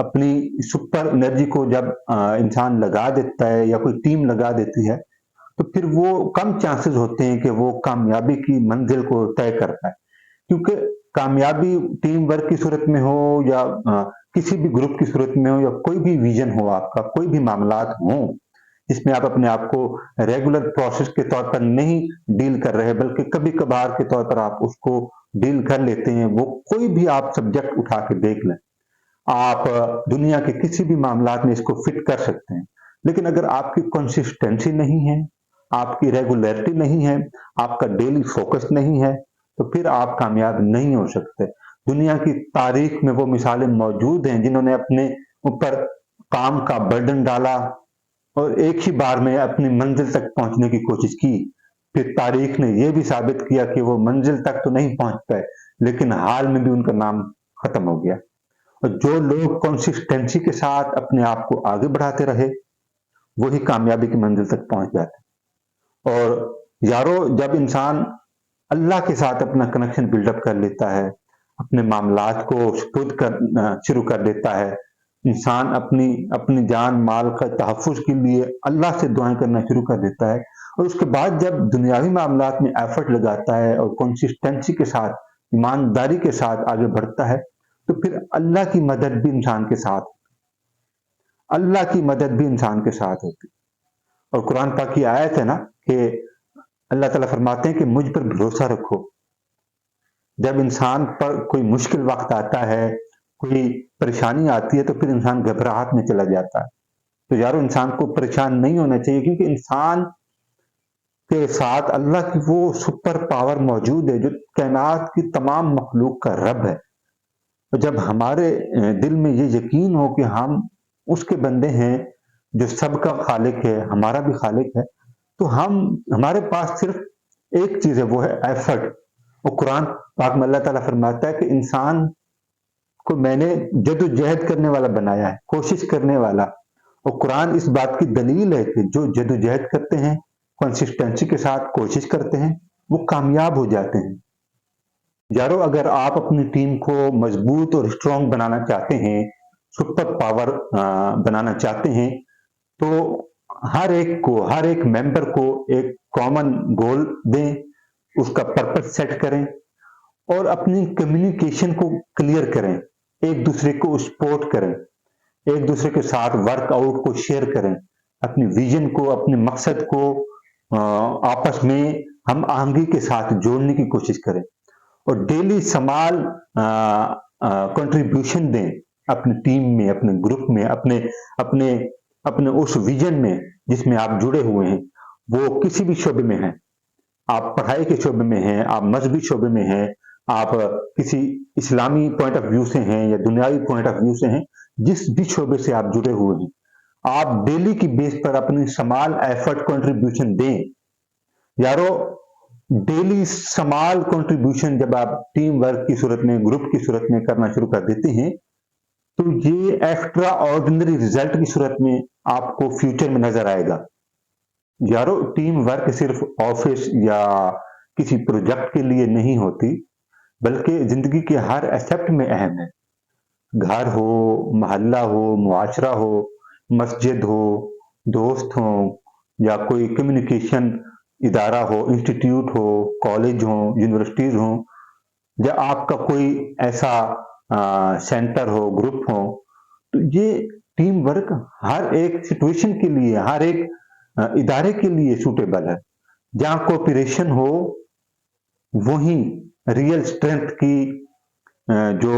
اپنی super energy کو جب انسان لگا دیتا ہے یا کوئی ٹیم لگا دیتی ہے تو پھر وہ کم چانسز ہوتے ہیں کہ وہ کامیابی کی منزل کو طے کر پائے، کیونکہ کامیابی ٹیم ورک کی صورت میں ہو یا کسی بھی گروپ کی صورت میں ہو یا کوئی بھی ویژن ہو، آپ کا کوئی بھی معاملات ہوں جس میں آپ اپنے آپ کو ریگولر پروسیس کے طور پر نہیں ڈیل کر رہے بلکہ کبھی کبھار کے طور پر آپ اس کو ڈیل کر لیتے ہیں، وہ کوئی بھی آپ سبجیکٹ اٹھا کے دیکھ لیں، آپ دنیا کے کسی بھی معاملات میں اس کو فٹ کر سکتے ہیں، لیکن اگر آپ کی کنسسٹنسی نہیں ہے، آپ کی ریگولیرٹی نہیں ہے، آپ کا ڈیلی فوکس نہیں ہے تو پھر آپ کامیاب نہیں ہو سکتے۔ دنیا کی تاریخ میں وہ مثالیں موجود ہیں جنہوں نے اپنے اوپر کام کا برڈن ڈالا اور ایک ہی بار میں اپنی منزل تک پہنچنے کی کوشش کی، پھر تاریخ نے یہ بھی ثابت کیا کہ وہ منزل تک تو نہیں پہنچ پائے لیکن حال میں بھی ان کا نام ختم ہو گیا۔ اور جو لوگ کنسسٹنسی کے ساتھ اپنے آپ کو آگے بڑھاتے رہے وہی کامیابی کی منزل تک پہنچ جاتے۔ اور یارو جب انسان اللہ کے ساتھ اپنا کنیکشن بلڈ اپ کر لیتا ہے، اپنے معاملات کو سپرد کرنا شروع کر دیتا ہے، انسان اپنی جان مال کا تحفظ کے لیے اللہ سے دعائیں کرنا شروع کر دیتا ہے، اور اس کے بعد جب دنیاوی معاملات میں ایفرٹ لگاتا ہے اور کنسسٹنسی کے ساتھ ایمانداری کے ساتھ آگے بڑھتا ہے تو پھر اللہ کی مدد بھی انسان کے ساتھ اللہ کی مدد بھی انسان کے ساتھ ہوتی۔ اور قرآن پاک کی آیت ہے نا کہ اللہ تعالیٰ فرماتے ہیں کہ مجھ پر بھروسہ رکھو۔ جب انسان پر کوئی مشکل وقت آتا ہے، کوئی پریشانی آتی ہے تو پھر انسان گھبراہٹ میں چلا جاتا ہے۔ تو یارو انسان کو پریشان نہیں ہونا چاہیے، کیونکہ انسان کے ساتھ اللہ کی وہ سپر پاور موجود ہے جو کائنات کی تمام مخلوق کا رب ہے۔ اور جب ہمارے دل میں یہ یقین ہو کہ ہم اس کے بندے ہیں جو سب کا خالق ہے، ہمارا بھی خالق ہے، تو ہمارے پاس صرف ایک چیز ہے، وہ ہے ایفرٹ۔ اور قرآن پاک میں اللہ تعالیٰ فرماتا ہے کہ انسان کو میں نے جد و جہد کرنے والا بنایا ہے، کوشش کرنے والا۔ اور قرآن اس بات کی دلیل ہے کہ جو جد و جہد کرتے ہیں، کنسسٹنسی کے ساتھ کوشش کرتے ہیں، وہ کامیاب ہو جاتے ہیں۔ یارو اگر آپ اپنی ٹیم کو مضبوط اور اسٹرانگ بنانا چاہتے ہیں، سپر پاور بنانا چاہتے ہیں، تو ہر ایک ممبر کو ایک کامن گول دیں، اس کا پرپس سیٹ کریں اور اپنی کمیونیکیشن کو کلیئر کریں، ایک دوسرے کو سپورٹ کریں، ایک دوسرے کے ساتھ ورک آؤٹ کو شیئر کریں، اپنی ویژن کو، اپنے مقصد کو آپس میں ہم آہنگی کے ساتھ جوڑنے کی کوشش کریں، اور ڈیلی سمال کنٹریبیوشن دیں اپنی ٹیم میں، اپنے گروپ میں، اپنے اس ویژن میں جس میں آپ جڑے ہوئے ہیں، وہ کسی بھی شعبے میں ہیں۔ آپ پڑھائی کے شعبے میں ہیں، آپ مذہبی شعبے میں ہیں، آپ کسی اسلامی پوائنٹ آف ویو سے ہیں یا دنیاوی پوائنٹ آف ویو سے ہیں، جس بھی شعبے سے آپ جڑے ہوئے ہیں، آپ ڈیلی کی بیس پر اپنی سمال ایفرٹ کنٹریبیوشن دیں۔ یارو ڈیلی سمال کنٹریبیوشن جب آپ ٹیم ورک کی صورت میں، گروپ کی صورت میں کرنا شروع کر دیتے ہیں تو یہ ایکسٹرا آرڈنری رزلٹ کی صورت میں آپ کو فیوچر میں نظر آئے گا۔ یارو ٹیم ورک صرف آفس یا کسی پروجیکٹ کے لیے نہیں ہوتی بلکہ زندگی کے ہر ایسپیکٹ میں اہم ہے۔ گھر ہو، محلہ ہو، معاشرہ ہو، مسجد ہو، دوست ہو یا کوئی کمیونیکیشن ادارہ ہو، انسٹیٹیوٹ ہو، کالج ہو، یونیورسٹیز ہوں، یا آپ کا کوئی ایسا سینٹر ہو، گروپ ہو، تو یہ ٹیم ورک ہر ایک سچویشن کے لیے، ہر ایک ادارے کے لیے سوٹیبل ہے۔ جہاں کوپریشن ہو وہیں ریئل اسٹرینتھ کی جو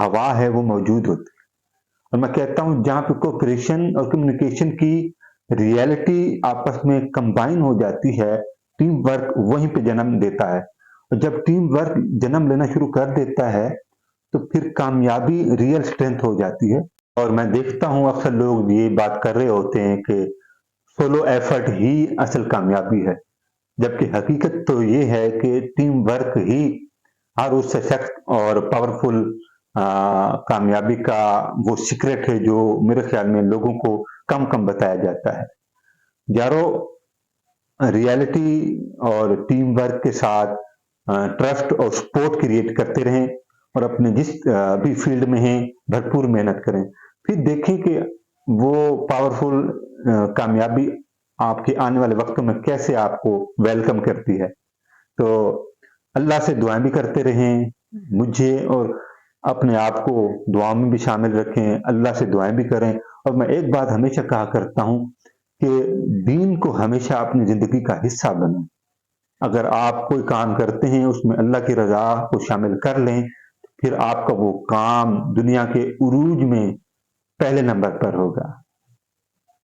ہوا ہے وہ موجود ہوتی ہے۔ اور میں کہتا ہوں جہاں پہ کوپریشن اور کمیونیکیشن کی ریئلٹی آپس میں کمبائن ہو جاتی ہے، ٹیم ورک وہیں پہ جنم دیتا ہے۔ اور جب ٹیم ورک جنم لینا شروع کر دیتا ہے تو پھر کامیابی ریئل اسٹرینتھ ہو جاتی ہے۔ اور میں دیکھتا ہوں اکثر لوگ یہ بات کر رہے ہوتے ہیں کہ سولو ایفرٹ ہی اصل کامیابی ہے، جبکہ حقیقت تو یہ ہے کہ ٹیم ورک ہی ہر اس سخت اور پاورفل کامیابی کا وہ سیکرٹ ہے جو میرے خیال میں لوگوں کو کم بتایا جاتا ہے۔ یارو ریئلٹی اور ٹیم ورک کے ساتھ ٹرسٹ اور سپورٹ کریٹ کرتے رہیں اور اپنے جس بھی فیلڈ میں ہیں بھرپور محنت کریں۔ پھر دیکھیں کہ وہ پاورفل کامیابی آپ کے آنے والے وقتوں میں کیسے آپ کو ویلکم کرتی ہے۔ تو اللہ سے دعائیں بھی کرتے رہیں، مجھے اور اپنے آپ کو دعاؤں میں بھی شامل رکھیں، اللہ سے دعائیں بھی کریں۔ اور میں ایک بات ہمیشہ کہا کرتا ہوں کہ دین کو ہمیشہ اپنی زندگی کا حصہ بنائیں۔ اگر آپ کوئی کام کرتے ہیں اس میں اللہ کی رضا کو شامل کر لیں، پھر آپ کا وہ کام دنیا کے عروج میں پہلے نمبر پر ہوگا۔